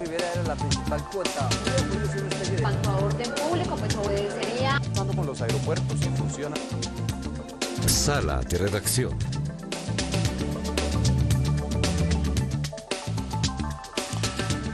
Rivera era la principal cuota. Cuanto a orden público, pues obedecería. Pasando con los aeropuertos, si funciona. Sala de redacción.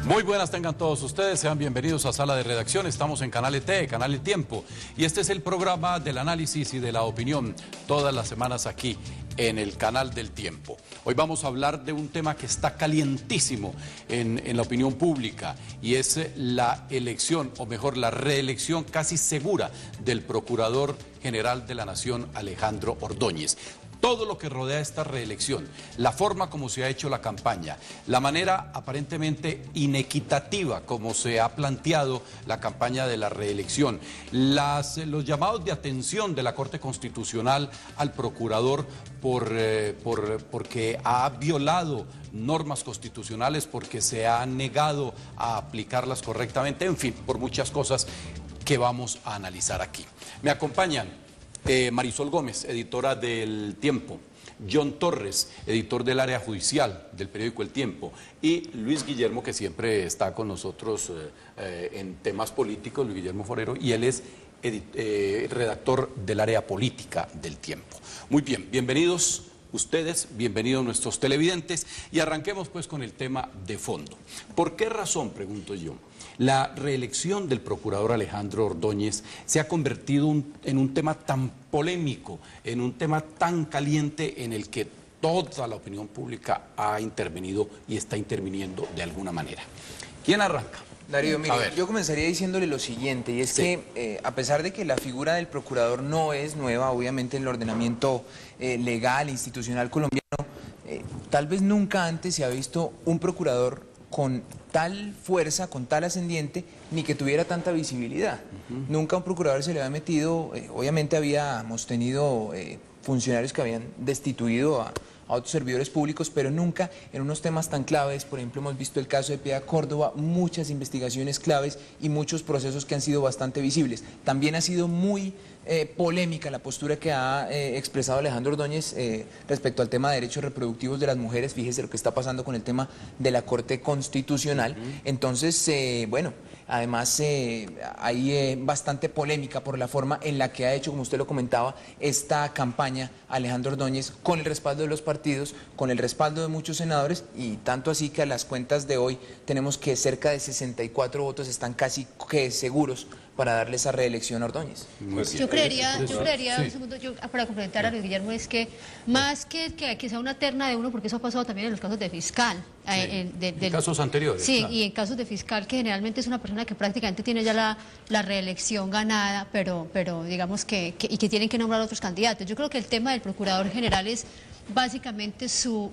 Muy buenas tengan todos ustedes, sean bienvenidos a Sala de Redacción. Estamos en Canal ET, Canal El Tiempo, y este es el programa del análisis y de la opinión todas las semanas aquí en el Canal del Tiempo. Hoy vamos a hablar de un tema que está calientísimo en la opinión pública, y es la elección, o mejor, la reelección casi segura del Procurador General de la Nación, Alejandro Ordóñez. Todo lo que rodea esta reelección, la forma como se ha hecho la campaña, la manera aparentemente inequitativa como se ha planteado la campaña de la reelección, los llamados de atención de la Corte Constitucional al procurador porque ha violado normas constitucionales, porque se ha negado a aplicarlas correctamente, en fin, por muchas cosas que vamos a analizar aquí. Me acompañan Marisol Gómez, editora del Tiempo, John Torres, editor del área judicial del periódico El Tiempo, y Luis Guillermo, que siempre está con nosotros en temas políticos, Luis Guillermo Forero, y él es redactor del área política del Tiempo. Muy bien, bienvenidos ustedes, bienvenidos nuestros televidentes, y arranquemos pues con el tema de fondo. ¿Por qué razón, pregunto yo, la reelección del procurador Alejandro Ordóñez se ha convertido en un tema tan polémico, en un tema tan caliente en el que toda la opinión pública ha intervenido y está interviniendo de alguna manera? ¿Quién arranca? Darío, mire, yo comenzaría diciéndole lo siguiente, y es que a pesar de que la figura del procurador no es nueva, obviamente en el ordenamiento legal, institucional colombiano, tal vez nunca antes se ha visto un procurador con tal fuerza, con tal ascendiente, ni que tuviera tanta visibilidad. Nunca a un procurador se le había metido, obviamente habíamos tenido funcionarios que habían destituido a otros servidores públicos, pero nunca en unos temas tan claves. Por ejemplo, hemos visto el caso de Piedad Córdoba, muchas investigaciones claves y muchos procesos que han sido bastante visibles. También ha sido muy polémica la postura que ha expresado Alejandro Ordóñez respecto al tema de derechos reproductivos de las mujeres. Fíjese lo que está pasando con el tema de la Corte Constitucional. Entonces, bueno, además hay bastante polémica por la forma en la que ha hecho, como usted lo comentaba, esta campaña Alejandro Ordóñez, con el respaldo de los partidos, con el respaldo de muchos senadores, y tanto así que a las cuentas de hoy tenemos que cerca de 64 votos están casi que seguros para darle esa reelección a Ordóñez. Yo creería, un segundo, para complementar a Luis Guillermo, es que más que sea una terna de uno, porque eso ha pasado también en los casos de fiscal. En casos anteriores. Sí, claro. Y en casos de fiscal, que generalmente es una persona que prácticamente tiene ya la reelección ganada, pero digamos que tienen que nombrar otros candidatos. Yo creo que el tema del procurador general es básicamente su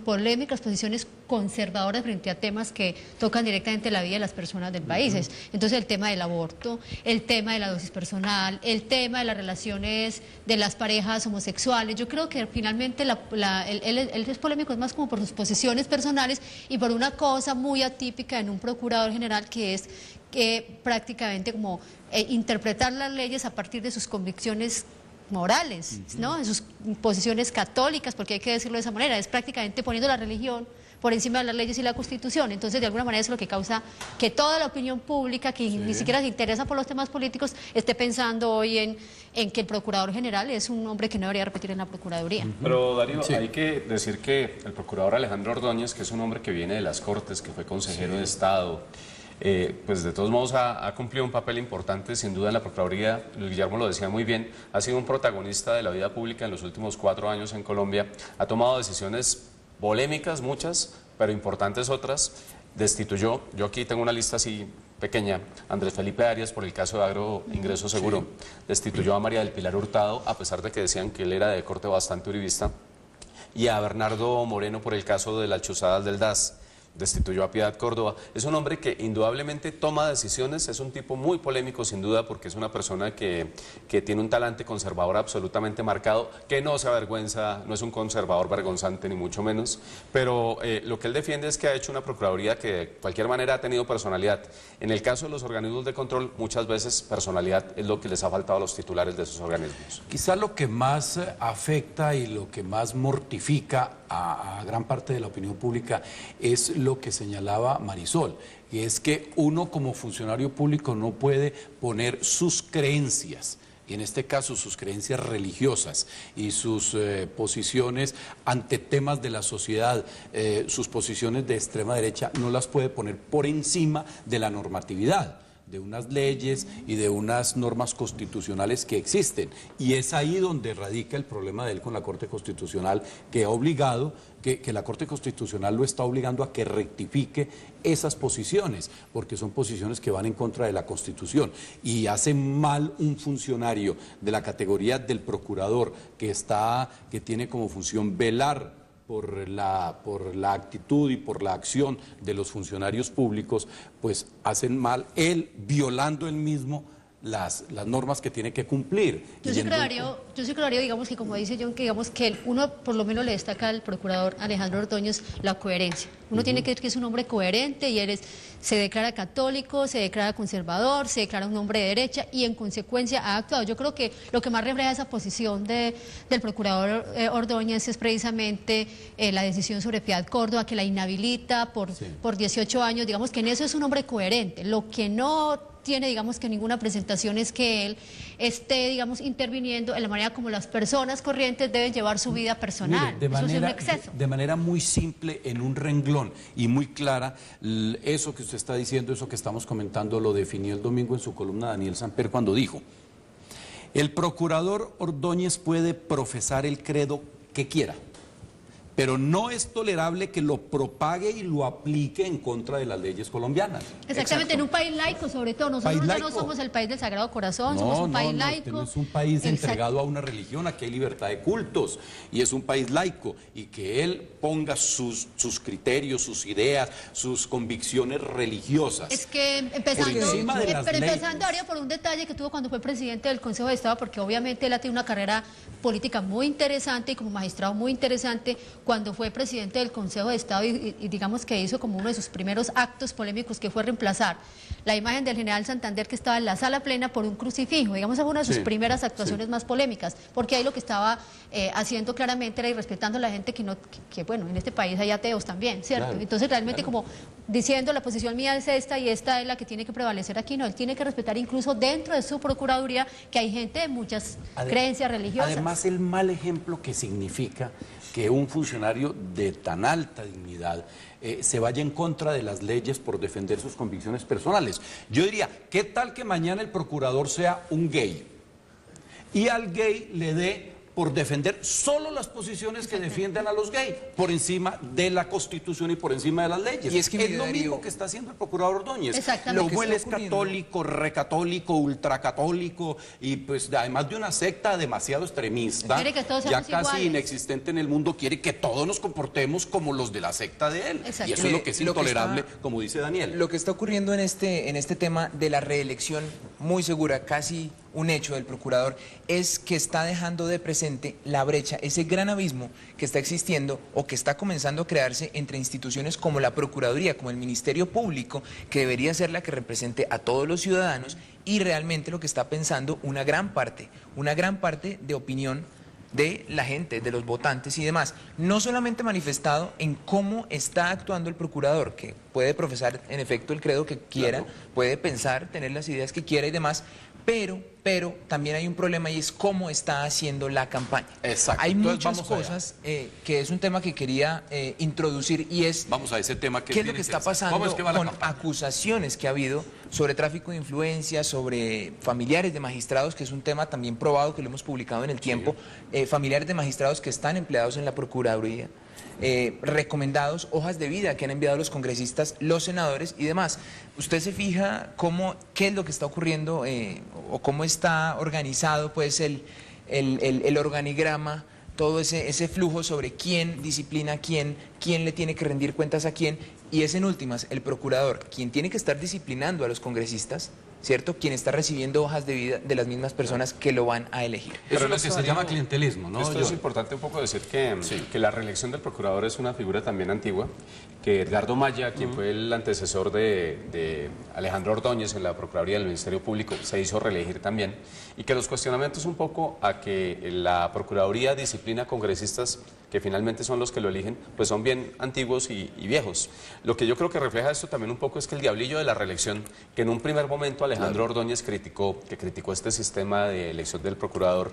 polémica, las posiciones conservadoras frente a temas que tocan directamente la vida de las personas del país. Entonces el tema del aborto, el tema de la dosis personal, el tema de las relaciones de las parejas homosexuales. Yo creo que finalmente él es polémico, es más como por sus posiciones personales y por una cosa muy atípica en un procurador general, que es prácticamente como interpretar las leyes a partir de sus convicciones morales, ¿no? En sus posiciones católicas, porque hay que decirlo de esa manera, es prácticamente poniendo la religión por encima de las leyes y la Constitución. Entonces, de alguna manera, eso es lo que causa que toda la opinión pública, que ni siquiera se interesa por los temas políticos, esté pensando hoy en que el Procurador General es un hombre que no debería repetir en la Procuraduría. Pero, Darío, hay que decir que el Procurador Alejandro Ordóñez, que es un hombre que viene de las Cortes, que fue consejero de Estado, pues de todos modos ha cumplido un papel importante sin duda en la Procuraduría. Luis Guillermo lo decía muy bien, ha sido un protagonista de la vida pública en los últimos 4 años en Colombia, ha tomado decisiones polémicas, muchas, pero importantes otras. Destituyó, yo aquí tengo una lista así pequeña, Andrés Felipe Arias por el caso de Agro Ingreso Seguro, destituyó a María del Pilar Hurtado, a pesar de que decían que él era de corte bastante uribista, y a Bernardo Moreno por el caso de las chuzadas del DAS. Destituyó a Piedad Córdoba. Es un hombre que indudablemente toma decisiones, es un tipo muy polémico sin duda, porque es una persona que tiene un talante conservador absolutamente marcado, que no se avergüenza, no es un conservador vergonzante ni mucho menos, pero lo que él defiende es que ha hecho una Procuraduría que de cualquier manera ha tenido personalidad. En el caso de los organismos de control, muchas veces personalidad es lo que les ha faltado a los titulares de esos organismos. Quizá lo que más afecta y lo que más mortifica a gran parte de la opinión pública es lo que señalaba Marisol, y es que uno como funcionario público no puede poner sus creencias, y en este caso sus creencias religiosas y sus posiciones ante temas de la sociedad, sus posiciones de extrema derecha, no las puede poner por encima de la normatividad, de unas leyes y de unas normas constitucionales que existen. Y es ahí donde radica el problema de él con la Corte Constitucional, que ha obligado, que la Corte Constitucional lo está obligando a que rectifique esas posiciones, porque son posiciones que van en contra de la Constitución. Y hace mal un funcionario de la categoría del procurador que tiene como función velar por la actitud y por la acción de los funcionarios públicos, pues hacen mal él violando él mismo las normas que tiene que cumplir. Yo sí crearía, digamos que como dice John, que digamos que uno por lo menos le destaca al procurador Alejandro Ordóñez la coherencia. Uno tiene que decir que es un hombre coherente y se declara católico, se declara conservador, se declara un hombre de derecha y en consecuencia ha actuado. Yo creo que lo que más refleja esa posición del procurador Ordóñez es precisamente la decisión sobre Piedad Córdoba, que la inhabilita por 18 años. Digamos que en eso es un hombre coherente. Lo que no tiene, digamos, que ninguna presentación es que él esté, digamos, interviniendo en la manera como las personas corrientes deben llevar su vida personal. Mire, eso es un exceso. de manera muy simple, en un renglón y muy clara, eso que usted está diciendo, eso que estamos comentando, lo definió el domingo en su columna Daniel Samper cuando dijo: el procurador Ordóñez puede profesar el credo que quiera, pero no es tolerable que lo propague y lo aplique en contra de las leyes colombianas. Exactamente, en un país laico sobre todo. Nosotros ya no somos el país del Sagrado Corazón, somos un país laico. Este no es un país entregado a una religión, aquí hay libertad de cultos, y es un país laico, y que él ponga sus criterios, sus ideas, sus convicciones religiosas. Es que empezando, Darío, por un detalle que tuvo cuando fue presidente del Consejo de Estado, porque obviamente él ha tenido una carrera política muy interesante y como magistrado muy interesante. Cuando fue presidente del Consejo de Estado y digamos que hizo como uno de sus primeros actos polémicos, que fue reemplazar la imagen del general Santander que estaba en la sala plena por un crucifijo. Digamos, fue una de sus primeras actuaciones más polémicas, porque ahí lo que estaba haciendo claramente era ir respetando a la gente que bueno, en este país hay ateos también, ¿cierto? Claro, entonces realmente como diciendo la posición mía es esta y esta es la que tiene que prevalecer aquí. No, él tiene que respetar incluso dentro de su procuraduría que hay gente de muchas creencias religiosas. Además, el mal ejemplo que significa que un funcionario de tan alta dignidad se vaya en contra de las leyes por defender sus convicciones personales. Yo diría, ¿qué tal que mañana el procurador sea un gay y al gay le dé por defender solo las posiciones que defienden a los gays, por encima de la Constitución y por encima de las leyes? Y es que, lo mismo que está haciendo el procurador Ordóñez. Exactamente. Como él es católico, recatólico, ultracatólico, y pues además de una secta demasiado extremista, quiere que todos ya seamos casi iguales, inexistente en el mundo, quiere que todos nos comportemos como los de la secta de él. Y eso es lo que es intolerable, como dice Daniel. Lo que está ocurriendo en este tema de la reelección, muy segura, casi un hecho del procurador, es que está dejando de presente la brecha, ese gran abismo que está existiendo o que está comenzando a crearse entre instituciones como la Procuraduría, como el Ministerio Público, que debería ser la que represente a todos los ciudadanos, y realmente lo que está pensando una gran parte de opinión de la gente, de los votantes y demás. No solamente manifestado en cómo está actuando el procurador, que puede profesar en efecto el credo que quiera, puede pensar, tener las ideas que quiera y demás, pero también hay un problema y es cómo está haciendo la campaña. Exacto. Hay muchas cosas que es un tema que quería introducir y es... Vamos a ese tema que ¿qué es lo que está pasando con acusaciones que ha habido sobre tráfico de influencias, sobre familiares de magistrados, que es un tema también probado que lo hemos publicado en el tiempo, familiares de magistrados que están empleados en la Procuraduría, recomendados, hojas de vida que han enviado los congresistas, los senadores y demás. ¿Usted se fija qué es lo que está ocurriendo o cómo está organizado pues el organigrama, todo ese flujo sobre quién disciplina a quién le tiene que rendir cuentas a quién? Y es en últimas el procurador quien tiene que estar disciplinando a los congresistas, ¿cierto? Quien está recibiendo hojas de vida de las mismas personas que lo van a elegir. Pero lo que se llama clientelismo, ¿no? Esto es importante un poco decir que la reelección del procurador es una figura también antigua, que Edgardo Maya, quien fue el antecesor de Alejandro Ordóñez en la Procuraduría del Ministerio Público, se hizo reelegir también, y que los cuestionamientos un poco a que la Procuraduría disciplina congresistas que finalmente son los que lo eligen, pues son bien antiguos y viejos. Lo que yo creo que refleja esto también un poco es que el diablillo de la reelección, que en un primer momento Alejandro Ordóñez criticó este sistema de elección del procurador,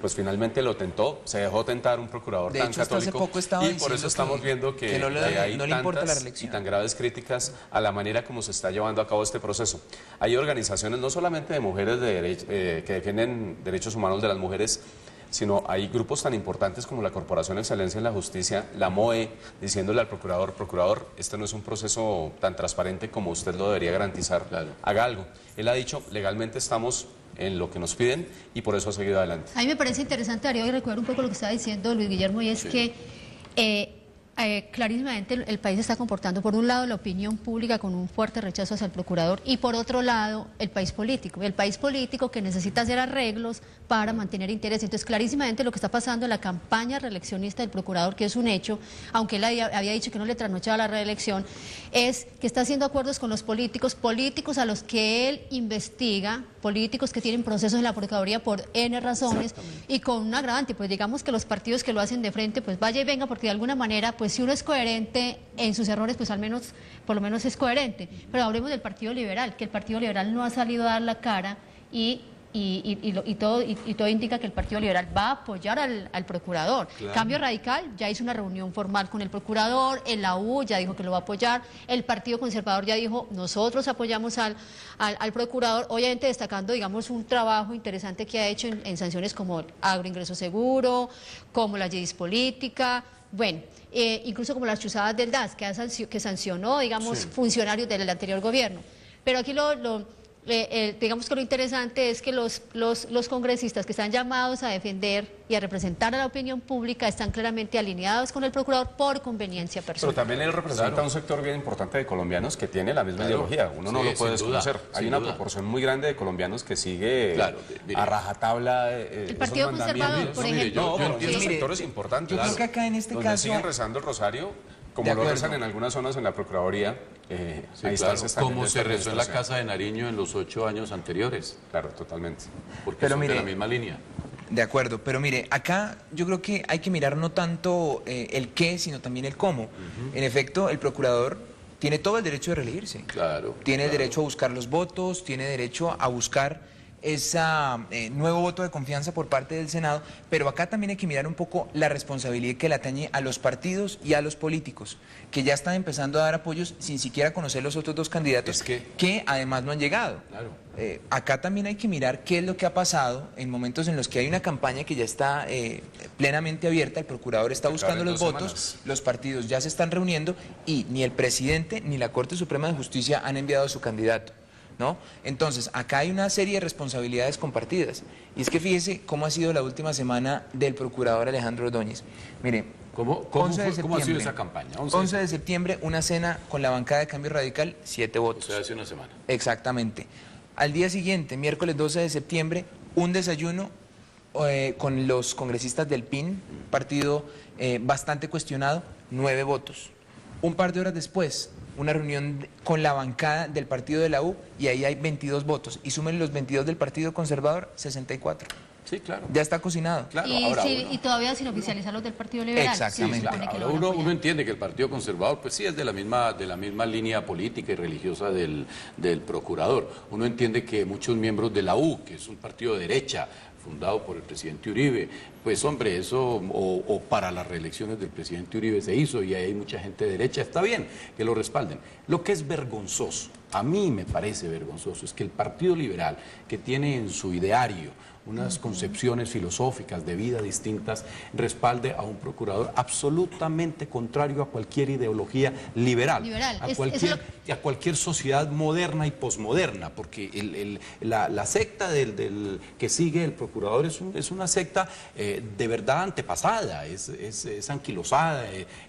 pues finalmente lo tentó, se dejó tentar un procurador de tan hecho, hasta hace católico, poco estaba y por eso estamos viendo que hay no le importa la tantas reelección y tan graves críticas a la manera como se está llevando a cabo este proceso. Hay organizaciones no solamente de mujeres que defienden derechos humanos de las mujeres, sino hay grupos tan importantes como la Corporación de Excelencia en la Justicia, la MOE, diciéndole al procurador, este no es un proceso tan transparente como usted lo debería garantizar, haga algo. Él ha dicho, legalmente estamos en lo que nos piden y por eso ha seguido adelante. A mí me parece interesante, Darío, y recuerdo un poco lo que estaba diciendo Luis Guillermo, y es que clarísimamente el país se está comportando, por un lado, la opinión pública con un fuerte rechazo hacia el procurador, y por otro lado, el país político que necesita hacer arreglos para mantener interés. Entonces, clarísimamente lo que está pasando en la campaña reeleccionista del procurador, que es un hecho, aunque él había dicho que no le trasnochaba la reelección, es que está haciendo acuerdos con los políticos a los que él investiga, políticos que tienen procesos en la Procuraduría por N razones, y con un agravante, pues digamos que los partidos que lo hacen de frente, pues vaya y venga, porque de alguna manera, pues si uno es coherente en sus errores, pues por lo menos es coherente. Pero hablemos del Partido Liberal, que el Partido Liberal no ha salido a dar la cara y todo indica que el Partido Liberal va a apoyar al procurador. Claro. Cambio Radical ya hizo una reunión formal con el procurador, el AU ya dijo que lo va a apoyar, el Partido Conservador ya dijo, nosotros apoyamos al procurador, obviamente destacando, digamos, un trabajo interesante que ha hecho en sanciones como agroingreso seguro, como la YEDIS política, bueno, incluso como las chuzadas del DAS, que sancionó, digamos, funcionarios del anterior gobierno. Pero aquí digamos que lo interesante es que los congresistas que están llamados a defender y a representar a la opinión pública están claramente alineados con el procurador por conveniencia personal. Pero también él representa un sector bien importante de colombianos que tiene la misma ideología. Uno no lo puede desconocer. Hay una proporción muy grande de colombianos que sigue a rajatabla el Partido Conservador, por ejemplo. No, pero sectores importantes. Yo creo que acá en este caso siguen rezando el rosario, como lo rezan en algunas zonas en la Procuraduría. Ahí como se rezó en la Casa de Nariño en los 8 años anteriores. Claro, totalmente. Porque son de la misma línea. De acuerdo, pero mire, acá yo creo que hay que mirar no tanto el qué, sino también el cómo. En efecto, el procurador tiene todo el derecho de reelegirse. Tiene el derecho a buscar los votos, tiene derecho a buscar ese nuevo voto de confianza por parte del Senado, pero acá también hay que mirar un poco la responsabilidad que le atañe a los partidos y a los políticos, que ya están empezando a dar apoyos sin siquiera conocer los otros dos candidatos que además no han llegado. Acá también hay que mirar qué es lo que ha pasado en momentos en los que hay una campaña que ya está plenamente abierta, el procurador está buscando los votos, los partidos ya se están reuniendo y ni el presidente ni la Corte Suprema de Justicia han enviado a su candidato, ¿no? Entonces, acá hay una serie de responsabilidades compartidas. Y es que fíjese cómo ha sido la última semana del procurador Alejandro Ordóñez. Mire, ¿Cómo ha sido esa campaña? 11 de septiembre, una cena con la bancada de Cambio Radical, 7 votos. O sea, hace una semana. Exactamente. Al día siguiente, miércoles 12 de septiembre, un desayuno con los congresistas del PIN, partido bastante cuestionado, 9 votos. Un par de horas después, una reunión con la bancada del partido de la U y ahí hay 22 votos. Y sumen los 22 del Partido Conservador, 64. Sí, claro. Ya está cocinado. Claro, y todavía sin oficializar los del Partido Liberal. Exactamente. Sí, ahora uno entiende que el Partido Conservador, pues sí, es de la misma línea política y religiosa del procurador. Uno entiende que muchos miembros de la U, que es un partido de derecha, fundado por el presidente Uribe, pues hombre, eso, o para las reelecciones del presidente Uribe se hizo y hay mucha gente de derecha, está bien que lo respalden. Lo que es vergonzoso, a mí me parece vergonzoso, es que el Partido Liberal, que tiene en su ideario unas concepciones filosóficas de vida distintas, respalde a un procurador absolutamente contrario a cualquier ideología liberal. A cualquier sociedad moderna y posmoderna, porque la secta que sigue el procurador es una secta de verdad antepasada, es anquilosada,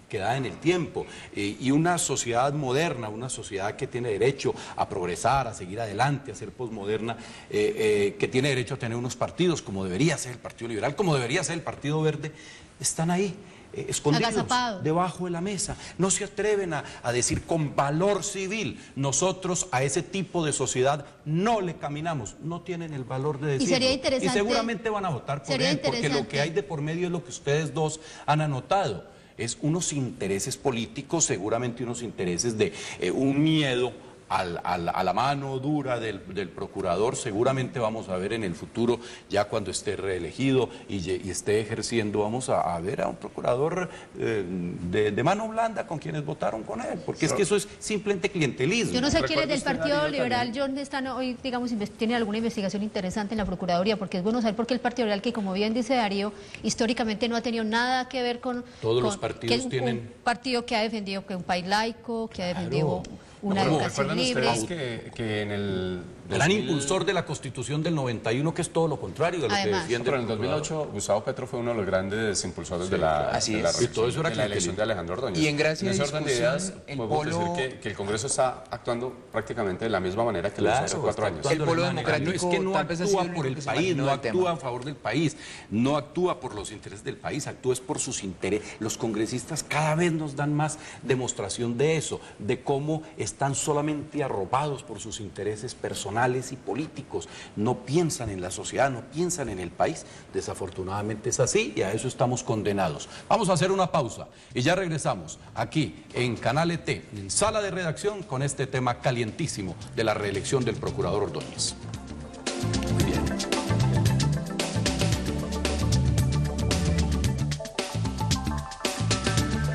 quedada en el tiempo, y una sociedad moderna, una sociedad que tiene derecho a progresar, a seguir adelante, a ser posmoderna, que tiene derecho a tener unos partidos como debería ser el Partido Liberal, como debería ser el Partido Verde, están ahí. escondidos, agazapados, debajo de la mesa. No se atreven a decir con valor civil, nosotros a ese tipo de sociedad no le caminamos, no tienen el valor de decirlo. Y sería interesante, y seguramente van a votar por él, porque lo que hay de por medio es lo que ustedes dos han anotado. Es unos intereses políticos, seguramente unos intereses de un miedo a la mano dura del procurador. Seguramente vamos a ver en el futuro, ya cuando esté reelegido y esté ejerciendo, vamos a ver a un procurador de mano blanda con quienes votaron con él, porque es que eso es simplemente clientelismo. Yo no sé quiénes del Partido Darío, Liberal, John, están hoy, digamos, tienen alguna investigación interesante en la Procuraduría, porque es bueno saber por qué el Partido Liberal, que como bien dice Darío, históricamente no ha tenido nada que ver con... Todos los partidos que tienen... Un partido que ha defendido que un país laico, que ha defendido una Bueno, educación ¿recuerdan libre. ustedes que en el Gran impulsor de la Constitución del 91, que es todo lo contrario de lo Además. que defiende Pero en el el procurador. 2008 Gustavo Petro fue uno de los grandes impulsores de la, Así de la es. Y todo eso era de la elección clientelismo. de Alejandro Ordóñez. Y en gracia ese de orden de discusión, ideas, el podemos polo- decir que el Congreso está actuando prácticamente de la misma manera que lo hizo hace Claro, 4 está años. El polo actuando de manera- democrático no, es que no tal vez ha sido actúa el por el único que se país, imaginó no del tema. actúa a favor del país, no actúa por los intereses del país, actúa es por sus intereses. Los congresistas cada vez nos dan más demostración de eso, de cómo están solamente arropados por sus intereses personales y políticos. No piensan en la sociedad, no piensan en el país. Desafortunadamente es así y a eso estamos condenados. Vamos a hacer una pausa y ya regresamos aquí en Canal ET, en Sala de Redacción, con este tema calientísimo de la reelección del procurador Ordóñez. Muy bien.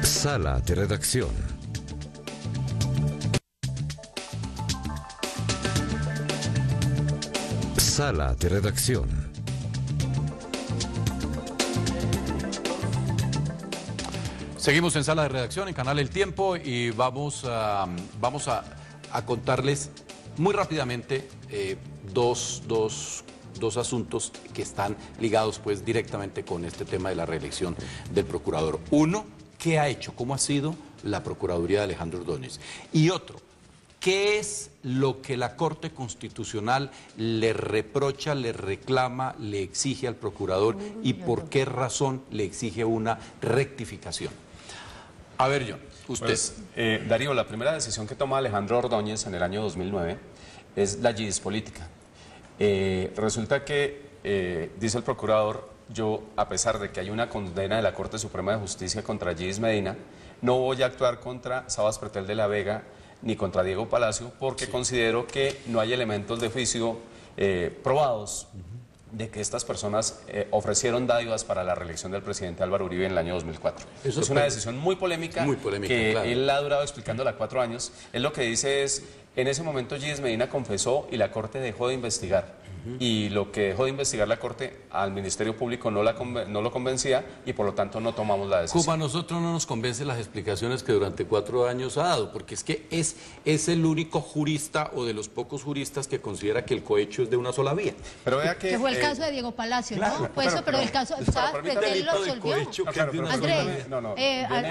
Sala de Redacción. Sala de Redacción. Seguimos en Sala de Redacción, en Canal El Tiempo, y vamos a contarles muy rápidamente dos asuntos que están ligados pues directamente con este tema de la reelección del procurador. Uno, ¿qué ha hecho? ¿Cómo ha sido la Procuraduría de Alejandro Ordóñez? Y otro, ¿qué es lo que la Corte Constitucional le reprocha, le reclama, le exige al procurador y por qué razón le exige una rectificación? A ver, John, usted. Pues, Darío, la primera decisión que toma Alejandro Ordóñez en el año 2009 es la yidis política. Resulta que, dice el procurador, yo, a pesar de que hay una condena de la Corte Suprema de Justicia contra Yidis Medina, no voy a actuar contra Sabas Pretel de la Vega ni contra Diego Palacio porque considero que no hay elementos de juicio probados de que estas personas ofrecieron dádivas para la reelección del presidente Álvaro Uribe en el año 2004. Eso es una decisión muy polémica que claro. él ha durado explicándola 4 años. Él lo que dice es, en ese momento Yidis Medina confesó y la Corte dejó de investigar. Y lo que dejó de investigar la Corte al Ministerio Público no lo convencía y por lo tanto no tomamos la decisión. Como a nosotros no nos convencen las explicaciones que durante 4 años ha dado, porque es que es el único jurista o de los pocos juristas que considera que el cohecho es de una sola vía. Pero vea Que fue el caso de Diego Palacio, ¿no? Pues eso, pero el caso, ¿sabes? permítame, Pretel lo delito de absolvió. cohecho, que es de una Andrés, sola vía. No,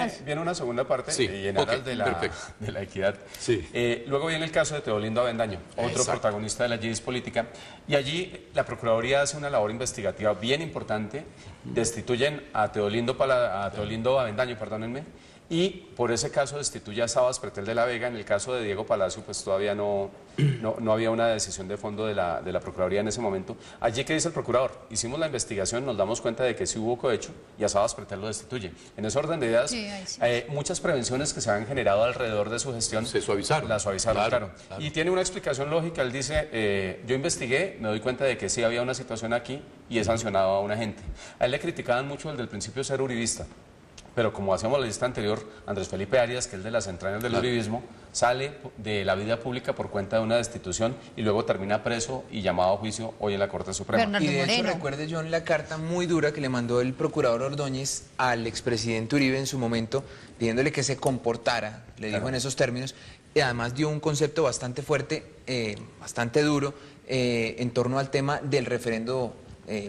al- viene una segunda parte Sí, y en ok, aras de perfecto. la equidad. Sí. Luego viene el caso de Teodolindo Avendaño, otro Exacto. protagonista de la yidis política, y allí la Procuraduría hace una labor investigativa bien importante, destituyen a Teodolindo Avendaño, perdónenme, y por ese caso destituye a Sabas Pretel de la Vega. En el caso de Diego Palacio, pues todavía no había una decisión de fondo de la Procuraduría en ese momento. Allí, ¿qué dice el procurador? Hicimos la investigación, nos damos cuenta de que sí hubo cohecho y a Sabas Pretel lo destituye. En ese orden de ideas, Sí, ahí sí. muchas prevenciones que se han generado alrededor de su gestión Se suavizaron. las suavizaron, Claro, claro. claro. Y tiene una explicación lógica. Él dice, yo investigué, me doy cuenta de que sí había una situación aquí y he sancionado a una gente. A él le criticaban mucho desde el principio ser uribista. Pero como hacíamos la lista anterior, Andrés Felipe Arias, que es de las entrañas del uribismo, sale de la vida pública por cuenta de una destitución y luego termina preso y llamado a juicio hoy en la Corte Suprema. Bernardo Y de hecho, Moreno. recuerde, John, la carta muy dura que le mandó el procurador Ordóñez al expresidente Uribe en su momento, pidiéndole que se comportara, le dijo en esos términos, y además dio un concepto bastante fuerte, bastante duro, en torno al tema del referendo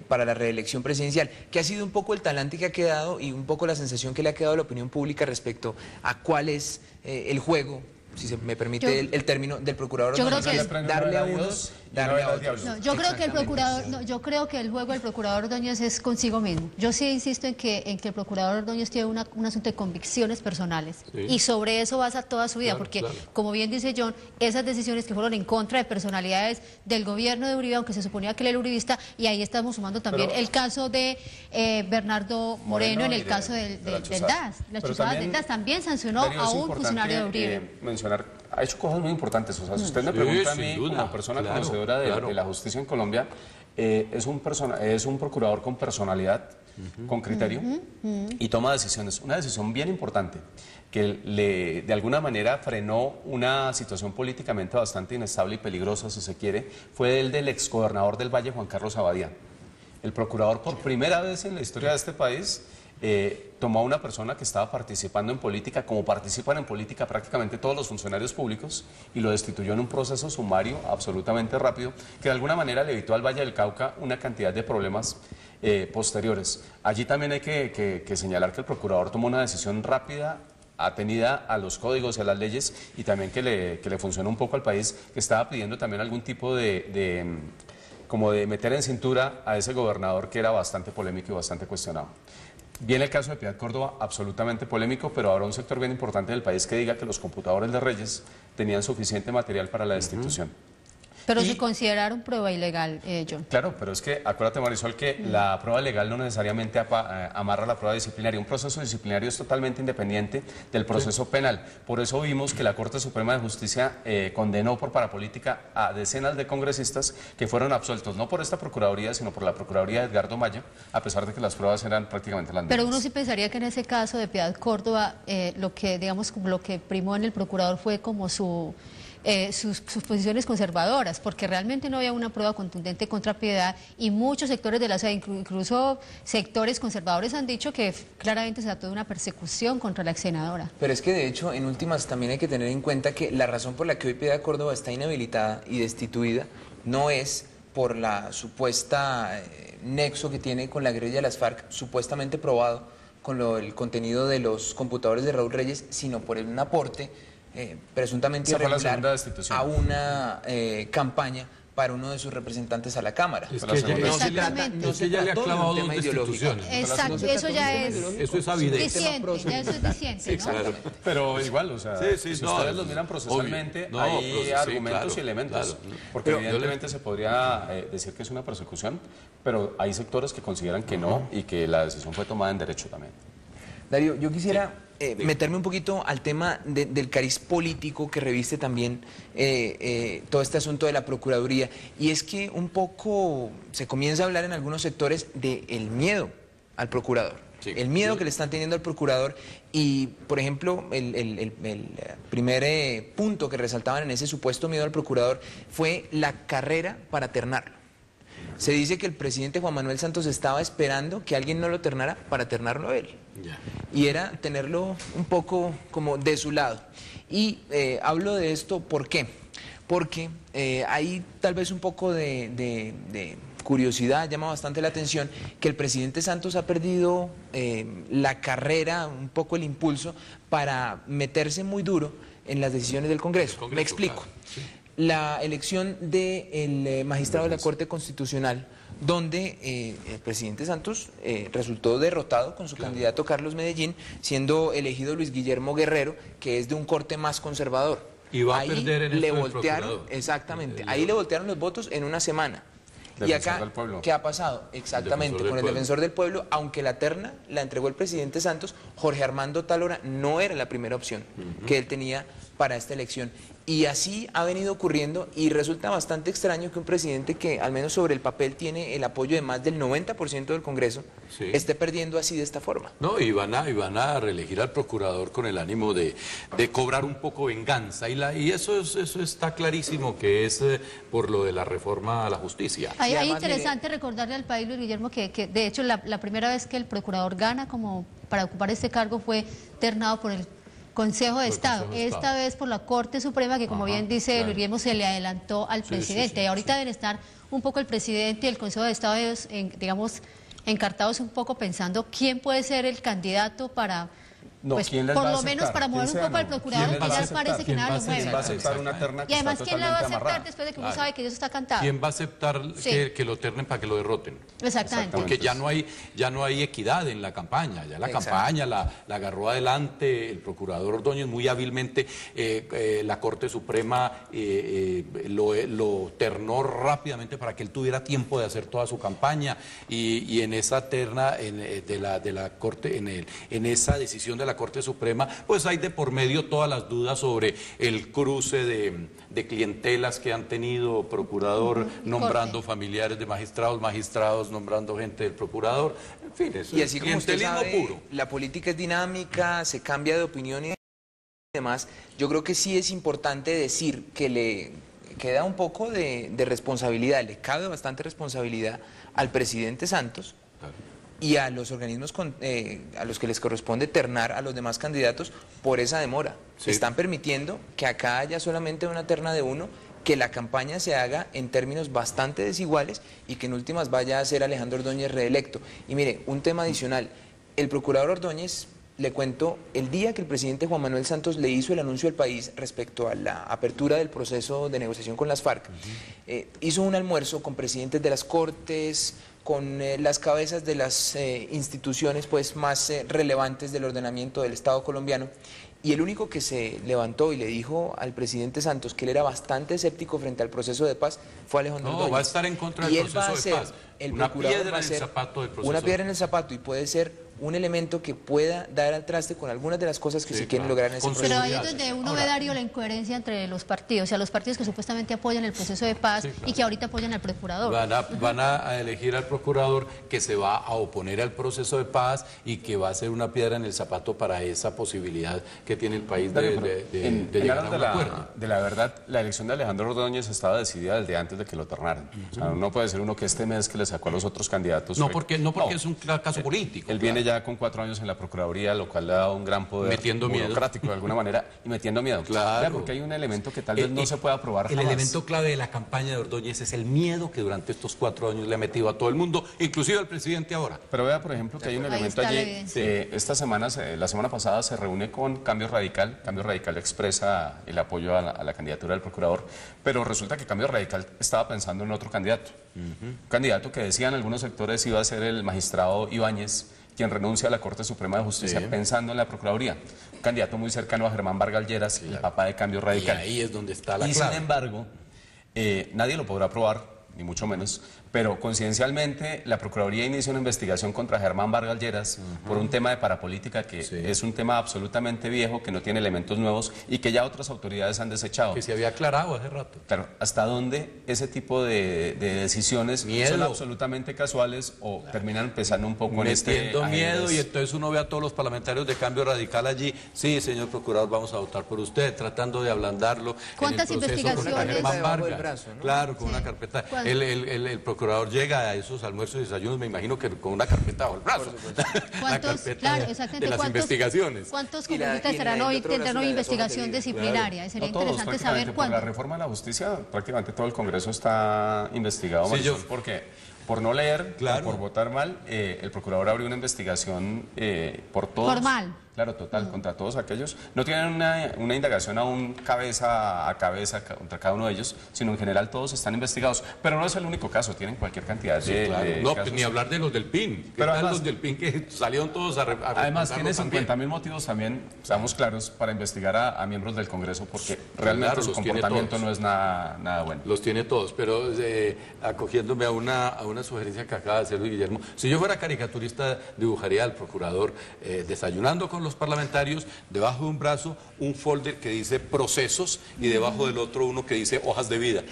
para la reelección presidencial, que ha sido un poco el talante que ha quedado y un poco la sensación que le ha quedado a la opinión pública respecto a cuál es el juego si se me permite el término, del procurador Yo creo Ordóñez, que darle a unos, darle a otros. No, yo creo que el Exactamente. procurador, no, yo creo que el juego del procurador Ordóñez es consigo mismo. Yo sí insisto en que el procurador Ordóñez tiene un asunto de convicciones personales y sobre eso basa toda su vida, porque como bien dice John, esas decisiones que fueron en contra de personalidades del gobierno de Uribe, aunque se suponía que él era uribista, y ahí estamos sumando también el caso de Bernardo Moreno en el caso del DAS, las chuzadas del DAS, también sancionó a un funcionario de Uribe. Mencionar, ha hecho cosas muy importantes. O sea, si usted me pregunta a mí, sin duda, como persona claro, conocedora de la justicia en Colombia, es un procurador con personalidad, con criterio y toma decisiones. Una decisión bien importante que de alguna manera frenó una situación políticamente bastante inestable y peligrosa, si se quiere, fue el del exgobernador del Valle, Juan Carlos Abadía. El procurador, por primera vez en la historia de este país, tomó a una persona que estaba participando en política, como participan en política prácticamente todos los funcionarios públicos, y lo destituyó en un proceso sumario absolutamente rápido, que de alguna manera le evitó al Valle del Cauca una cantidad de problemas posteriores. Allí también hay que señalar que el procurador tomó una decisión rápida, atenida a los códigos y a las leyes, y también que le funcionó un poco al país, que estaba pidiendo también algún tipo como de meter en cintura a ese gobernador que era bastante polémico y bastante cuestionado. Viene el caso de Piedad Córdoba, absolutamente polémico, pero ahora un sector bien importante del país que diga que los computadores de Reyes tenían suficiente material para la destitución. Pero se consideraron prueba ilegal, John. Claro, pero es que acuérdate, Marisol, que la prueba legal no necesariamente amarra la prueba disciplinaria. Un proceso disciplinario es totalmente independiente del proceso penal. Por eso vimos que la Corte Suprema de Justicia condenó por parapolítica a decenas de congresistas que fueron absueltos, no por esta Procuraduría, sino por la Procuraduría de Edgardo Maya, a pesar de que las pruebas eran prácticamente las mismas. Pero uno sí pensaría que en ese caso de Piedad Córdoba, lo que primó en el procurador fue como sus posiciones conservadoras, porque realmente no había una prueba contundente contra Piedad, y muchos sectores de la sociedad, incluso sectores conservadores, han dicho que claramente se trató de una persecución contra la ex senadora. Pero es que de hecho, en últimas, también hay que tener en cuenta que la razón por la que hoy Piedad Córdoba está inhabilitada y destituida no es por la supuesta nexo que tiene con la guerrilla de las FARC, supuestamente probado con el contenido de los computadores de Raúl Reyes, sino por un aporte presuntamente irregular a una campaña para uno de sus representantes a la Cámara. Es que ya le ha clavado dos destituciones. Exacto, eso ya es Eso es evidente. diciente, ya eso es diciente, ¿no? Claro. Pero igual, o sea, Sí, si no, ustedes los miran procesalmente, obvio. No, hay argumentos claro, y elementos. claro. Porque Pero evidentemente se podría decir que es una persecución, pero hay sectores que consideran que no y que la decisión fue tomada en derecho también. Darío, yo quisiera meterme un poquito al tema del cariz político que reviste también todo este asunto de la Procuraduría. Y es que un poco se comienza a hablar en algunos sectores del miedo al procurador. Sí, el miedo que le están teniendo al procurador. Y, por ejemplo, el primer punto que resaltaban en ese supuesto miedo al procurador fue la carrera para ternarlo. Se dice que el presidente Juan Manuel Santos estaba esperando que alguien no lo ternara para ternarlo a él. Ya. Y era tenerlo un poco como de su lado. Y hablo de esto, ¿por qué? Porque hay tal vez un poco de curiosidad, llama bastante la atención que el presidente Santos ha perdido la carrera, un poco el impulso para meterse muy duro en las decisiones del Congreso. Me explico. Claro, sí. La elección del magistrado de la Corte Constitucional, donde el presidente Santos resultó derrotado con su candidato Carlos Medellín, siendo elegido Luis Guillermo Guerrero, que es de un corte más conservador. Y va a ahí perder en le esto del voltearon, procurador. exactamente, ahí le voltearon los votos en una semana. Y Defensor acá, del pueblo. ¿qué ha pasado? Exactamente, Defensor del con el pueblo. defensor del pueblo, aunque la terna la entregó el presidente Santos, Jorge Armando Talora no era la primera opción que él tenía para esta elección. Y así ha venido ocurriendo, y resulta bastante extraño que un presidente que al menos sobre el papel tiene el apoyo de más del 90% del Congreso, Sí. esté perdiendo así de esta forma. No, y van a reelegir al procurador con el ánimo de cobrar un poco venganza. Y eso está clarísimo que es por lo de la reforma a la justicia. Ahí Y es además, interesante recordarle al país, Luis Guillermo, que de hecho la primera vez que el procurador gana como para ocupar este cargo fue ternado por el Consejo de Estado, Consejo de esta Estado. vez por la Corte Suprema, que como Ajá, bien dice claro. Luis Guillermo, se le adelantó al Sí, presidente. sí, Y ahorita sí. deben estar un poco el presidente y el Consejo de Estado, digamos, encartados un poco pensando quién puede ser el candidato para No, pues ¿quién les por va a lo aceptar? menos para mover un ¿Quién poco al sea, no? procurador, ¿Quién que va a ya aceptar? parece que ¿Quién nada va lo a mueve. aceptar una terna que Y además, está ¿quién la va a totalmente aceptar amarrada? después de que uno Claro. sabe que eso está cantado? ¿Quién va a aceptar Sí. que lo ternen para que lo derroten? Exactamente. Porque ya no hay equidad en la campaña. Ya la Exacto. campaña la agarró adelante el procurador Ordóñez muy hábilmente. La Corte Suprema lo ternó rápidamente para que él tuviera tiempo de hacer toda su campaña. Y en esa terna de la Corte, en esa decisión de la Corte Suprema, pues hay de por medio todas las dudas sobre el cruce de clientelas que han tenido procurador nombrando familiares de magistrados, magistrados nombrando gente del procurador, en fin, eso Y es así como usted clientelismo sabe, puro. la política es dinámica, se cambia de opinión y demás. Yo creo que sí es importante decir que le queda un poco de responsabilidad, le cabe bastante responsabilidad al presidente Santos y a los organismos a los que les corresponde ternar a los demás candidatos por esa demora. Sí. Están permitiendo que acá haya solamente una terna de uno, que la campaña se haga en términos bastante desiguales y que en últimas vaya a ser Alejandro Ordóñez reelecto. Y mire, un tema adicional, el procurador Ordóñez, le cuento, el día que el presidente Juan Manuel Santos le hizo el anuncio al país respecto a la apertura del proceso de negociación con las FARC, hizo un almuerzo con presidentes de las Cortes, con las cabezas de las instituciones pues, más relevantes del ordenamiento del Estado colombiano. Y el único que se levantó y le dijo al presidente Santos que él era bastante escéptico frente al proceso de paz fue Alejandro Ordóñez. No, va a estar en contra del Y él va a proceso de ser, paz. el Una procurador piedra va a en el ser zapato del proceso una de piedra en paz. el zapato y puede ser un elemento que pueda dar al traste con algunas de las cosas que Sí, se quieren claro. lograr en ese Con proceso. Pero ahí es seguridad. donde uno Ahora, ve, Darío, la incoherencia entre los partidos, o sea, los partidos que supuestamente apoyan el proceso de paz Sí, claro. y que ahorita apoyan al procurador. Van a elegir al procurador que se va a oponer al proceso de paz y que va a ser una piedra en el zapato para esa posibilidad que tiene el país de llegar a un acuerdo. De la verdad, la elección de Alejandro Ordóñez estaba decidida desde antes de que lo ternaran. O sea, no puede ser uno que este mes que le sacó a los otros candidatos. No fue- porque es un caso político. Él viene ya con 4 años en la Procuraduría, lo cual le da un gran poder Metiendo miedo. burocrático de alguna manera y metiendo miedo. Claro. Porque hay un elemento que tal vez no se pueda aprobar El jamás. elemento clave de la campaña de Ordóñez es el miedo que durante estos 4 años le ha metido a todo el mundo, inclusive al presidente ahora. Pero vea, por ejemplo, que hay un Ahí elemento está la allí. evidencia. Esta semana, la semana pasada, se reúne con Cambio Radical. Cambio Radical expresa el apoyo a la candidatura del procurador, pero resulta que Cambio Radical estaba pensando en otro candidato. Un candidato que decían algunos sectores iba a ser el magistrado Ibáñez, quien renuncia a la Corte Suprema de Justicia Sí. pensando en la Procuraduría. Un candidato muy cercano a Germán Vargas Lleras, el papá de Cambio Y Radical. ahí es donde está la Y clave. sin embargo, nadie lo podrá aprobar, ni mucho menos, pero coincidencialmente la Procuraduría inicia una investigación contra Germán Vargas Lleras por un tema de parapolítica que es un tema absolutamente viejo, que no tiene elementos nuevos y que ya otras autoridades han desechado. Que se había aclarado hace rato. Claro, ¿hasta dónde ese tipo de decisiones Miedo. son absolutamente casuales o terminan empezando un poco en Metiendo miedo ajedrez? y entonces uno ve a todos los parlamentarios de Cambio Radical allí, sí, señor procurador, vamos a votar por usted, tratando de ablandarlo. ¿Cuántas en el proceso investigaciones? contra Germán Debajo del Vargas. brazo, ¿no? Claro, con Sí. una carpeta. ¿Cuál? El procurador llega a esos almuerzos y desayunos, me imagino que con una carpeta bajo el brazo. La ¿Cuántos, carpeta claro, de exactamente, las cuántos, investigación. ¿cuántos Y la- congresistas y en estarán el hoy, otro tendrán brazo hoy las investigación hojas de vida. disciplinaria? Sería No todos, interesante saber prácticamente, por la cuándo. reforma de la justicia, prácticamente todo el Congreso está investigado, Sí, Marisol, yo- porque por no leer, Claro. por votar mal, el procurador abrió una investigación por todos. Formal. Claro, total, contra todos aquellos. No tienen una indagación aún cabeza a cabeza contra cada uno de ellos, sino en general todos están investigados. Pero no es el único caso, tienen cualquier cantidad de, Claro. de No, casos. ni hablar de los del PIN. ¿Qué Pero tal además- los del PIN que salieron todos a Además, reportarlo tiene también? 50.000 motivos también, seamos claros, para investigar a miembros del Congreso, porque realmente Claro, su los tiene comportamiento todos. no es nada bueno. Los tiene todos, pero acogiéndome a una sugerencia que acaba de hacer Luis Guillermo, si yo fuera caricaturista, dibujaría al procurador desayunando con los parlamentarios, debajo de un brazo un folder que dice procesos y debajo del otro uno que dice hojas de vida.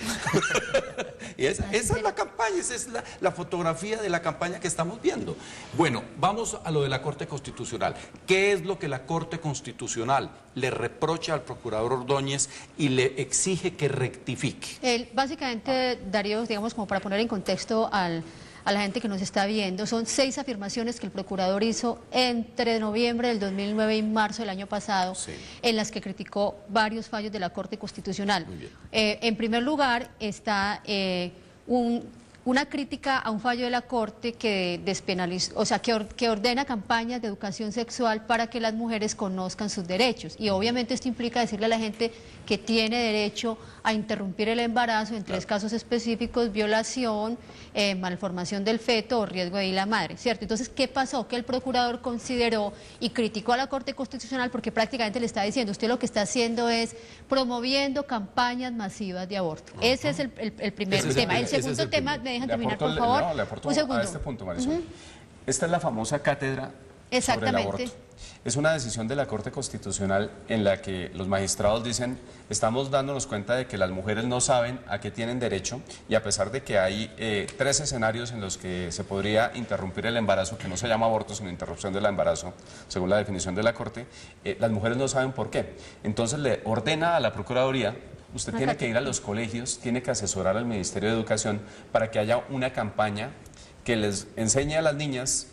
Y esa es la campaña, esa es la fotografía de la campaña que estamos viendo. Bueno, vamos a lo de la Corte Constitucional. ¿Qué es lo que la Corte Constitucional le reprocha al procurador Ordóñez y le exige que rectifique? Básicamente, Darío, digamos, como para poner en contexto a la gente que nos está viendo, son 6 afirmaciones que el procurador hizo entre noviembre del 2009 y marzo del año pasado, Sí. en las que criticó varios fallos de la Corte Constitucional. Muy bien. En primer lugar, está una crítica a un fallo de la Corte que despenalizó, o sea, que ordena campañas de educación sexual para que las mujeres conozcan sus derechos. Y obviamente esto implica decirle a la gente que tiene derecho a interrumpir el embarazo en tres casos específicos: violación, malformación del feto o riesgo de ir la madre, ¿cierto? Entonces, ¿qué pasó? Que el procurador consideró y criticó a la Corte Constitucional porque prácticamente le está diciendo: usted lo que está haciendo es promoviendo campañas masivas de aborto. Ese es el primer tema. El segundo tema, ¿me dejan terminar, por favor? No, le aporto Un segundo. a este punto, Marisol. Esta es la famosa cátedra sobre el aborto. Es una decisión de la Corte Constitucional en la que los magistrados dicen: estamos dándonos cuenta de que las mujeres no saben a qué tienen derecho, y a pesar de que hay 3 escenarios en los que se podría interrumpir el embarazo, que no se llama aborto sino interrupción del embarazo, según la definición de la Corte, las mujeres no saben por qué. Entonces le ordena a la Procuraduría: usted tiene que ir a los colegios, tiene que asesorar al Ministerio de Educación para que haya una campaña que les enseñe a las niñas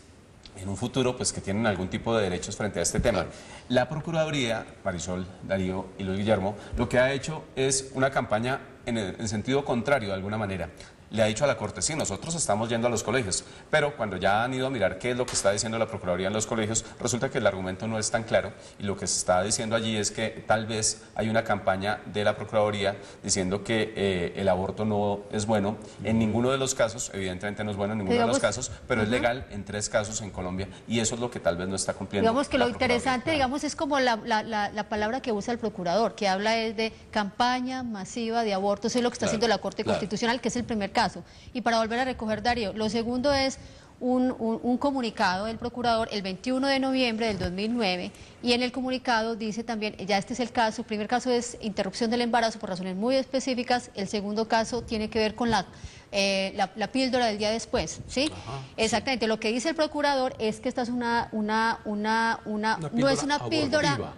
en un futuro, pues, que tienen algún tipo de derechos frente a este tema. La Procuraduría, Marisol, Darío y Luis Guillermo, lo que ha hecho es una campaña en sentido contrario, de alguna manera. Le ha dicho a la Corte: sí, nosotros estamos yendo a los colegios, pero cuando ya han ido a mirar qué es lo que está diciendo la Procuraduría en los colegios, resulta que el argumento no es tan claro, y lo que se está diciendo allí es que tal vez hay una campaña de la Procuraduría diciendo que el aborto no es bueno en ninguno de los casos. Evidentemente no es bueno en ninguno de los casos, pero es legal en 3 casos en Colombia, y eso es lo que tal vez no está cumpliendo. Digamos que lo interesante, digamos, es como la palabra que usa el procurador, que habla es de campaña masiva de aborto. Eso es lo que está haciendo la Corte Constitucional, que es el primer caso. Y para volver a recoger, Darío, lo segundo es un comunicado del procurador el 21 de noviembre del 2009, y en el comunicado dice también: ya este es el caso, el primer caso es interrupción del embarazo por razones muy específicas, el segundo caso tiene que ver con la píldora del día después, ¿sí? Ajá, exactamente. Sí. Lo que dice el procurador es que esta es no es una píldora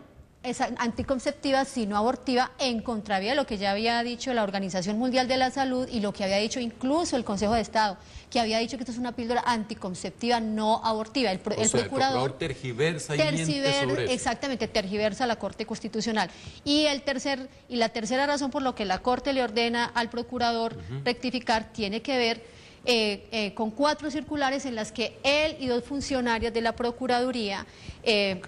anticonceptiva, sino abortiva, en contravía de lo que ya había dicho la Organización Mundial de la Salud y lo que había dicho incluso el Consejo de Estado, que había dicho que esto es una píldora anticonceptiva, no abortiva. El procurador tergiversa y miente sobre eso. Exactamente, tergiversa la Corte Constitucional. Y la tercera razón por la que la Corte le ordena al procurador rectificar tiene que ver con 4 circulares en las que él y 2 funcionarias de la Procuraduría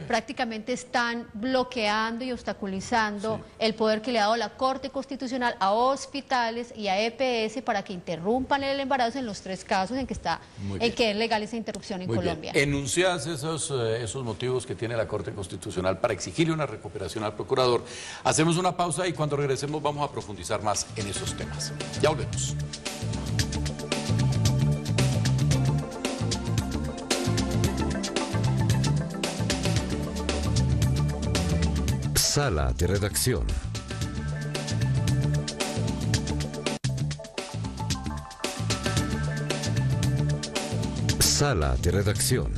prácticamente están bloqueando y obstaculizando el poder que le ha dado la Corte Constitucional a hospitales y a EPS para que interrumpan el embarazo en los 3 casos en que que es legal esa interrupción en Colombia. Enunciadas esos motivos que tiene la Corte Constitucional para exigirle una recuperación al procurador. Hacemos una pausa y cuando regresemos vamos a profundizar más en esos temas. Ya volvemos. Sala de redacción. Sala de redacción.